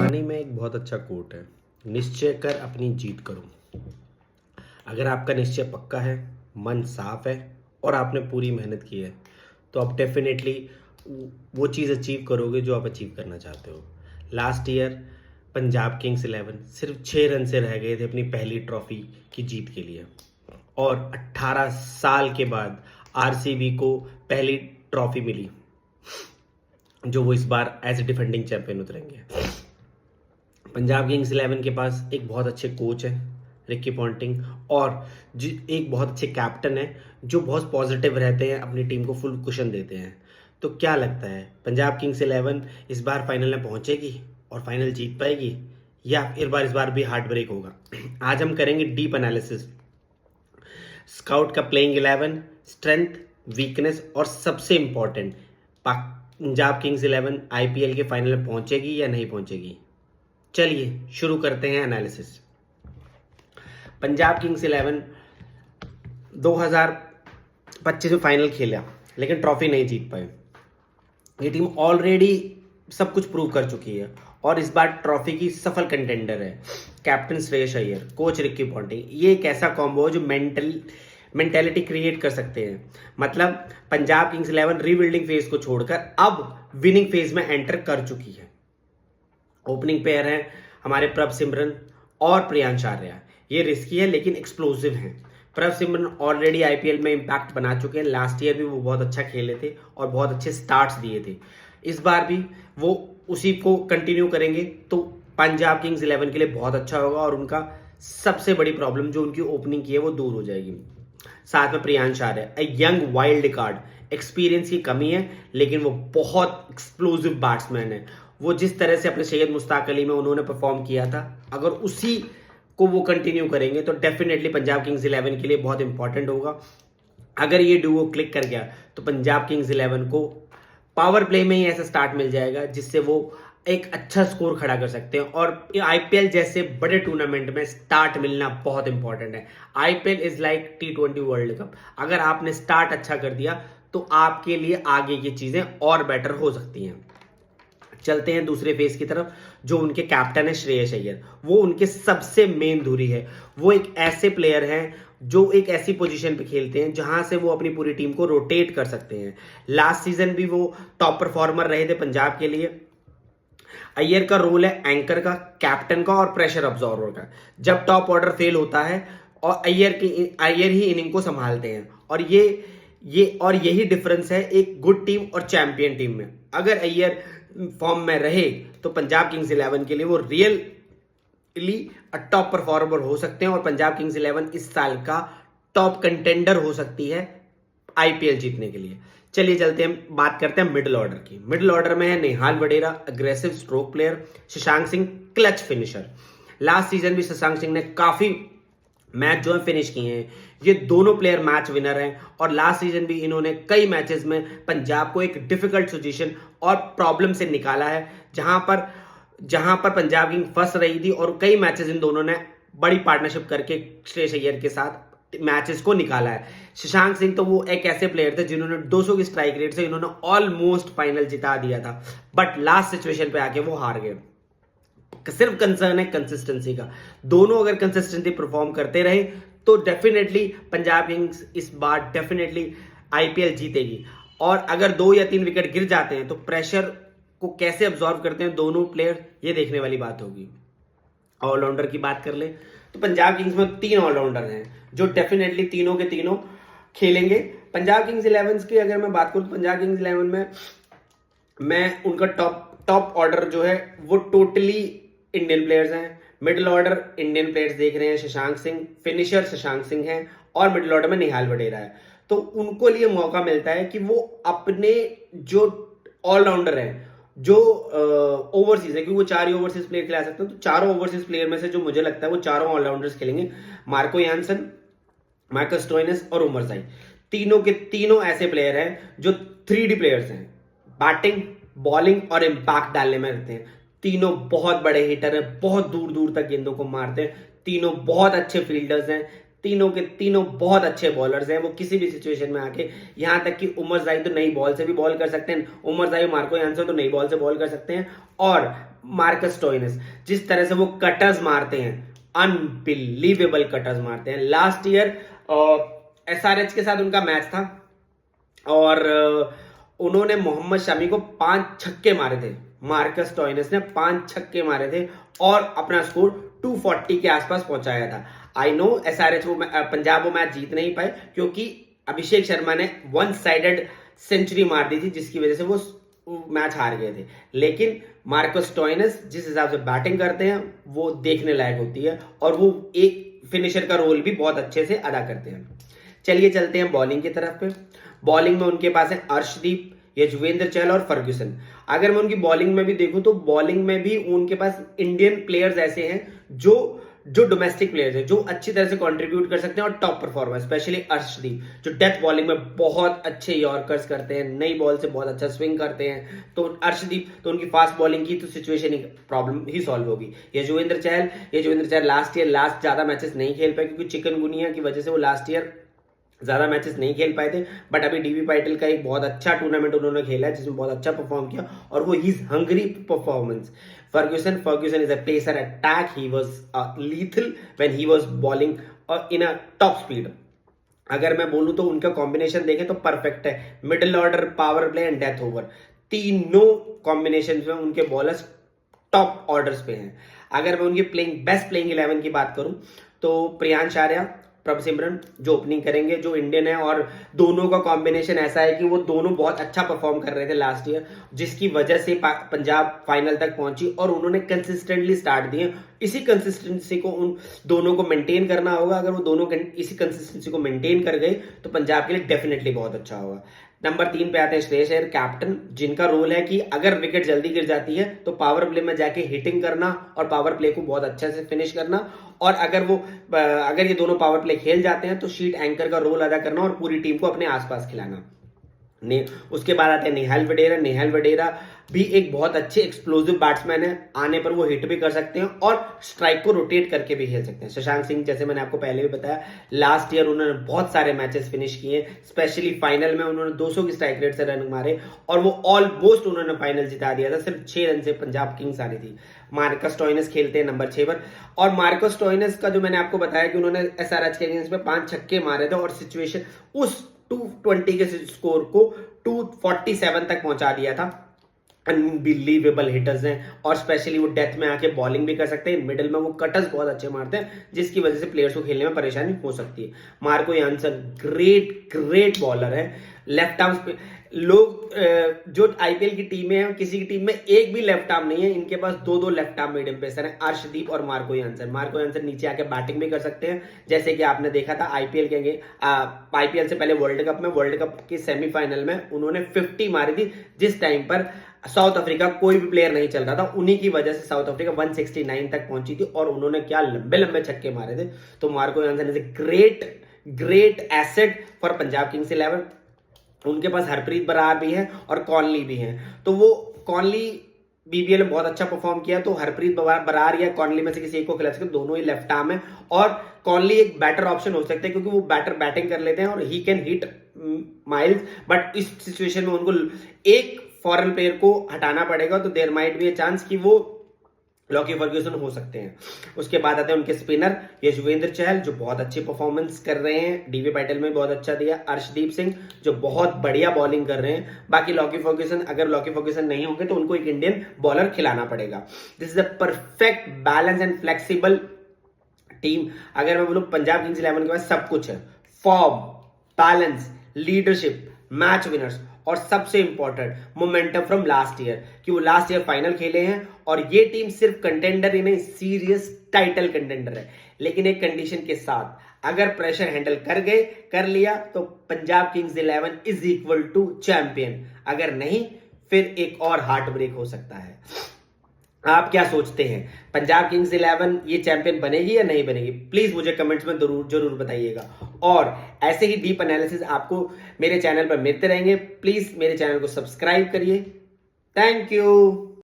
वाणी में एक बहुत अच्छा कोट है, निश्चय कर अपनी जीत करो। अगर आपका निश्चय पक्का है, मन साफ है और आपने पूरी मेहनत की है, तो आप डेफिनेटली वो चीज़ अचीव करोगे जो आप अचीव करना चाहते हो। लास्ट ईयर पंजाब किंग्स 11 सिर्फ 6 रन से रह गए थे अपनी पहली ट्रॉफी की जीत के लिए, और 18 साल के बाद आरसीबी को पहली ट्रॉफी मिली, जो वो इस बार एज ए डिफेंडिंग चैंपियन उतरेंगे। पंजाब किंग्स 11 के पास एक बहुत अच्छे कोच है, रिकी पॉन्टिंग, और एक बहुत अच्छे कैप्टन है जो बहुत पॉजिटिव रहते हैं, अपनी टीम को फुल कुशन देते हैं। तो क्या लगता है, पंजाब किंग्स 11 इस बार फाइनल में पहुंचेगी और फाइनल जीत पाएगी, या इस बार भी हार्ट ब्रेक होगा? आज हम करेंगे डीप एनालिसिस, स्काउट का प्लेइंग 11, स्ट्रेंथ, वीकनेस और सबसे इंपॉर्टेंट, पंजाब किंग्स 11 आईपीएल के फाइनल में पहुंचेगी या नहीं पहुंचेगी। चलिए शुरू करते हैं एनालिसिस। पंजाब किंग्स 11 2025 में फाइनल खेला लेकिन ट्रॉफी नहीं जीत पाए। ये टीम ऑलरेडी सब कुछ प्रूव कर चुकी है और इस बार ट्रॉफी की सफल कंटेंडर है। Captain Shreyas Iyer, coach Ricky Ponting, ये एक ऐसा कॉम्बो है जो मेंटेलिटी क्रिएट कर सकते हैं। मतलब पंजाब किंग्स 11 रीबिल्डिंग फेज को छोड़कर अब विनिंग फेज में एंटर कर चुकी है। ओपनिंग पेयर हैं हमारे प्रभ सिमरन और प्रियांश आर्या। ये रिस्की है लेकिन एक्सप्लोसिव हैं। प्रभ सिमरन ऑलरेडी आईपीएल में इंपैक्ट बना चुके हैं। लास्ट ईयर भी वो बहुत अच्छा खेले थे और बहुत अच्छे स्टार्ट्स दिए थे। इस बार भी वो उसी को कंटिन्यू करेंगे तो पंजाब किंग्स 11 के लिए बहुत अच्छा होगा और उनका सबसे बड़ी प्रॉब्लम जो उनकी ओपनिंग की है वो दूर हो जाएगी। साथ में Priyansh Arya, young wild card, experience की कमी है लेकिन वो बहुत एक्सप्लोसिव बैट्समैन है। वो जिस तरह से अपने सैयद मुश्ताक अली में उन्होंने परफॉर्म किया था, अगर उसी को वो कंटिन्यू करेंगे तो डेफिनेटली पंजाब किंग्स 11 के लिए बहुत इंपॉर्टेंट होगा। अगर ये डुओ क्लिक कर गया तो पंजाब किंग्स 11 को पावर प्ले में ही ऐसा स्टार्ट मिल जाएगा जिससे वो एक अच्छा स्कोर खड़ा कर सकते हैं। और आईपीएल जैसे बड़े टूर्नामेंट में स्टार्ट मिलना बहुत इंपॉर्टेंट है। IPL is like T20 world cup. अगर आपने स्टार्ट अच्छा कर दिया तो आपके लिए आगे की चीजें और बेटर हो सकती हैं। चलते हैं दूसरे फेज की तरफ, जो उनके कैप्टन है श्रेयस अय्यर। वो उनके सबसे मेन धुरी है। वो एक ऐसे प्लेयर हैं जो एक ऐसी पोजीशन पे खेलते हैं जहां से वो अपनी पूरी टीम को रोटेट कर सकते हैं। लास्ट सीजन भी वो टॉप परफॉर्मर रहे थे पंजाब के लिए। अय्यर का रोल है एंकर का, कैप्टन का और प्रेशर अब्जॉर्वर का। जब टॉप ऑर्डर फेल होता है और अय्यर ही इनिंग को संभालते हैं, और यही डिफरेंस है एक गुड टीम और चैंपियन टीम में। अगर अय्यर फॉर्म में रहे तो पंजाब किंग्स 11 के लिए वो रियली टॉप परफॉर्मर हो सकते हैं और पंजाब किंग्स 11 इस साल का टॉप कंटेंडर हो सकती है आईपीएल जीतने के लिए। चलिए चलते हैं, बात करते हैं मिडिल ऑर्डर की। मिडिल ऑर्डर में है Nehal Wadhera, aggressive stroke player, Shashank Singh, clutch finisher. Last season भी शशांक सिंह ने काफी मैच जो है फिनिश किए हैं। ये दोनों प्लेयर मैच विनर हैं और लास्ट सीजन भी इन्होंने कई मैचेस में पंजाब को एक डिफिकल्ट सिचुएशन और प्रॉब्लम से निकाला है, जहां पर पंजाब किंग फंस रही थी, और कई मैचेस इन दोनों ने बड़ी पार्टनरशिप करके श्रेयस अय्यर के साथ मैचेस को निकाला है। शशांक सिंह तो वो एक ऐसे प्लेयर थे जिन्होंने 200 की स्ट्राइक रेट से इन्होंने ऑलमोस्ट फाइनल जिता दिया था, बट लास्ट सिचुएशन पे आके वो हार गए। सिर्फ कंसर्न है कंसिस्टेंसी का। दोनों अगर कंसिस्टेंटली परफॉर्म करते रहे तो डेफिनेटली पंजाब किंग्स इस बार डेफिनेटली आईपीएल जीतेगी। और अगर 2 या 3 विकेट गिर जाते हैं तो प्रेशर को कैसे अब्सॉर्व करते हैं दोनों प्लेयर, ये देखने वाली बात होगी। ऑलराउंडर की बात कर ले तो पंजाब किंग्स में 3 ऑलराउंडर हैं जो डेफिनेटली तीनों के तीनों खेलेंगे। पंजाब किंग्स 11 की अगर मैं बात करूं तो पंजाब किंग्स 11 में मैं उनका टॉप ऑर्डर जो है वो टोटली इंडियन प्लेयर्स हैं। मिडिल ऑर्डर इंडियन प्लेयर्स देख रहे हैं, शशांक सिंह, फिनिशर शशांक सिंह हैं, और मिडिल ऑर्डर में निहाल वडेरा है। तो उनको लिए मौका मिलता है कि वो अपने जो ऑलराउंडर हैं, जो ओवरसीज है, क्योंकि वो 4 ही ओवरसीज प्लेयर खिला सकते हैं, तो चारों ओवरसीज प्लेयर में से जो मुझे लगता है वो चारों ऑलराउंडर्स खेलेंगे। मार्को यानसन, मार्कस स्टोइनिस और उमर जाई, तीनों के तीनों ऐसे प्लेयर हैं जो 3D प्लेयर्स हैं। बैटिंग, बॉलिंग और इंपैक्ट डालने में रहते हैं। तीनों बहुत बड़े हिटर हैं, बहुत दूर दूर तक गेंदों को मारते हैं। तीनों बहुत अच्छे फील्डर्स हैं। तीनों के तीनों बहुत अच्छे बॉलर्स हैं। वो किसी भी सिचुएशन में आके, यहाँ तक कि उमर जाई तो नई बॉल से भी बॉल कर सकते हैं, उमर जाई मार्को यान्सन तो नई बॉल से बॉल कर सकते हैं। और मार्कस स्टोइनिस जिस तरह से वो कटर्स मारते हैं, अनबिलीवेबल कटर्स मारते हैं। लास्ट ईयर एसआरएच के साथ उनका मैच था और उन्होंने मोहम्मद शमी को 5 छक्के मारे थे। मार्कस स्टोइनिस ने 5 छक्के मारे थे और अपना स्कोर 240 के आसपास पहुंचाया था। आई नो एसआरएच वो पंजाब वो मैच जीत नहीं पाए क्योंकि अभिषेक शर्मा ने वन साइडेड सेंचुरी मार दी थी, जिसकी वजह से वो मैच हार गए थे। लेकिन मार्कस स्टोइनिस जिस हिसाब से बैटिंग करते हैं वो देखने लायक होती है और वो एक फिनिशर का रोल भी बहुत अच्छे से अदा करते हैं। चलिए चलते हैं बॉलिंग की तरफ पे। बॉलिंग में उनके पास है अर्शदीप, यजुवेंद्र चहल और फर्ग्यूसन। अगर मैं उनकी बॉलिंग में भी देखूं तो बॉलिंग में भी उनके पास इंडियन प्लेयर्स ऐसे हैं जो डोमेस्टिक प्लेयर्स हैं, जो अच्छी तरह से कंट्रीब्यूट कर सकते हैं और टॉप परफॉर्मर, स्पेशली अर्शदीप जो डेथ बॉलिंग में बहुत अच्छे यॉर्कर्स करते हैं, नई बॉल से बहुत अच्छा स्विंग करते हैं। तो अर्शदीप तो उनकी फास्ट बॉलिंग की तो सिचुएशन ही प्रॉब्लम ही सॉल्व होगी। यजुवेंद्र चहल लास्ट ज्यादा मैचेस नहीं खेल पाए क्योंकि चिकनगुनिया की वजह से वो लास्ट ईयर ज्यादा मैचेस नहीं खेल पाए थे। बट अभी डीवी पाटिल का एक बहुत अच्छा टूर्नामेंट उन्होंने खेला है जिसमें बहुत अच्छा परफॉर्म किया और वो ही hungry performance. Ferguson is a pacer attack, he was lethal when he was bowling in a top speed. अगर मैं बोलूं तो उनका कॉम्बिनेशन देखें तो परफेक्ट है, middle order, power play and death over, तीनों कॉम्बिनेशन में उनके बॉलर्स टॉप ऑर्डर्स पे हैं। अगर मैं उनकी बेस्ट प्लेइंग 11 की बात करूं तो प्रियांश आर्या, प्रभ सिमरन जो ओपनिंग करेंगे, जो इंडियन है, और दोनों का कॉम्बिनेशन ऐसा है कि वो दोनों बहुत अच्छा परफॉर्म कर रहे थे लास्ट ईयर, जिसकी वजह से पंजाब फाइनल तक पहुंची और उन्होंने कंसिस्टेंटली स्टार्ट दिए। इसी कंसिस्टेंसी को उन दोनों को मेंटेन करना होगा। अगर वो दोनों इसी कंसिस्टेंसी को मेंटेन कर गए तो पंजाब के लिए डेफिनेटली बहुत अच्छा होगा। नंबर 3 पे आते हैं श्रेयस अय्यर, कैप्टन, जिनका रोल है कि अगर विकेट जल्दी गिर जाती है तो पावर प्ले में जाके हिटिंग करना और पावर प्ले को बहुत अच्छे से फिनिश करना, और अगर ये दोनों पावर प्ले खेल जाते हैं तो शीट एंकर का रोल अदा करना और पूरी टीम को अपने आसपास खिलाना। उसके बाद आते हैं नेहाल वडेरा भी एक बहुत अच्छे एक्सप्लोसिव बैट्समैन है, आने पर वो हिट भी कर सकते हैं और स्ट्राइक को रोटेट करके भी खेल सकते हैं। शशांक सिंह, जैसे मैंने आपको पहले भी बताया, लास्ट ईयर उन्होंने बहुत सारे मैचेस फिनिश किए, स्पेशली फाइनल में उन्होंने 200 की स्ट्राइक रेट से रन मारे और वो ऑलमोस्ट उन्होंने फाइनल जिता दिया था, सिर्फ 6 रन से पंजाब किंग्स आ रही थी। मार्कस स्टोइनिस खेलते हैं नंबर 6 पर, और मार्कस स्टोइनिस का जो मैंने आपको बताया कि उन्होंने एसआरएच के अगेंस्ट में 5 छक्के मारे थे और सिचुएशन उस 220 के स्कोर को 247 तक पहुंचा दिया था। अनबिलीवेबल हिटर्स हैं और स्पेशली वो डेथ में आके बॉलिंग भी कर सकते हैं, मिडिल में वो कटर्स बहुत अच्छे मारते हैं जिसकी वजह से प्लेयर्स को खेलने में परेशानी हो सकती है। मार्को यान्सन ग्रेट बॉलर है, लेफ्ट आर्म पे लोग जो आईपीएल की टीमें हैं किसी की टीम में एक भी लेफ्ट आर्म नहीं है, इनके पास 2 लेफ्ट आर्म मीडियम पेसर हैं, अर्शदीप और मार्को यान्सन नीचे आके बैटिंग भी कर सकते हैं, जैसे कि आपने देखा था आईपीएल से पहले वर्ल्ड कप के सेमीफाइनल में उन्होंने 50 मारी थी, जिस टाइम पर साउथ अफ्रीका कोई भी प्लेयर नहीं चल रहा था, उन्हीं की वजह से साउथ अफ्रीका 169 तक पहुंची थी और उन्होंने क्या लंबे छक्के मारे थे। तो Marco Jansen is a great asset for Punjab Kings 11। उनके पास हरप्रीत बरार भी है और कॉनली भी है, तो वो कॉनली बीबीएल में बहुत अच्छा परफॉर्म किया, तो हरप्रीत बरार या कॉनली में से किसी एक को खिला सकते, दोनों ही लेफ्ट आर्म है और कॉनली एक बेटर ऑप्शन हो सकता है क्योंकि वो बेटर बैटिंग कर लेते हैं और he can hit miles, but इस सिचुएशन में उनको एक फॉरेन प्लेयर को हटाना पड़ेगा, तो there might be a chance कि वो लॉकी फर्ग्यूसन हो सकते हैं। उसके बाद आते हैं उनके स्पिनर यजुवेंद्र चहल जो बहुत अच्छी परफॉर्मेंस कर रहे हैं, डीवी पाटिल में बहुत अच्छा दिया, अर्शदीप सिंह जो बहुत बढ़िया बॉलिंग कर रहे हैं। बाकी अगर लॉकी फर्ग्यूसन नहीं होंगे तो उनको एक इंडियन बॉलर खिलाना पड़ेगा। This is a perfect balance and flexible team. अगर मैं बोलूं पंजाब किंग्स 11 के पास सब कुछ है, form, balance, leadership, match winners और सबसे important momentum from last year, कि वो लास्ट ईयर फाइनल खेले हैं और ये टीम सिर्फ कंटेंडर ही नहीं, सीरियस टाइटल कंटेंडर है, लेकिन एक कंडीशन के साथ, अगर प्रेशर हैंडल कर लिया तो Punjab Kings 11 is equal to champion, अगर नहीं फिर एक और हार्ट ब्रेक हो सकता है। आप क्या सोचते हैं, पंजाब किंग्स 11 ये चैंपियन बनेगी या नहीं बनेगी? प्लीज मुझे कमेंट्स में जरूर बताइएगा, और ऐसे ही डीप एनालिसिस आपको मेरे चैनल पर मिलते रहेंगे। प्लीज मेरे चैनल को सब्सक्राइब करिए। Thank you.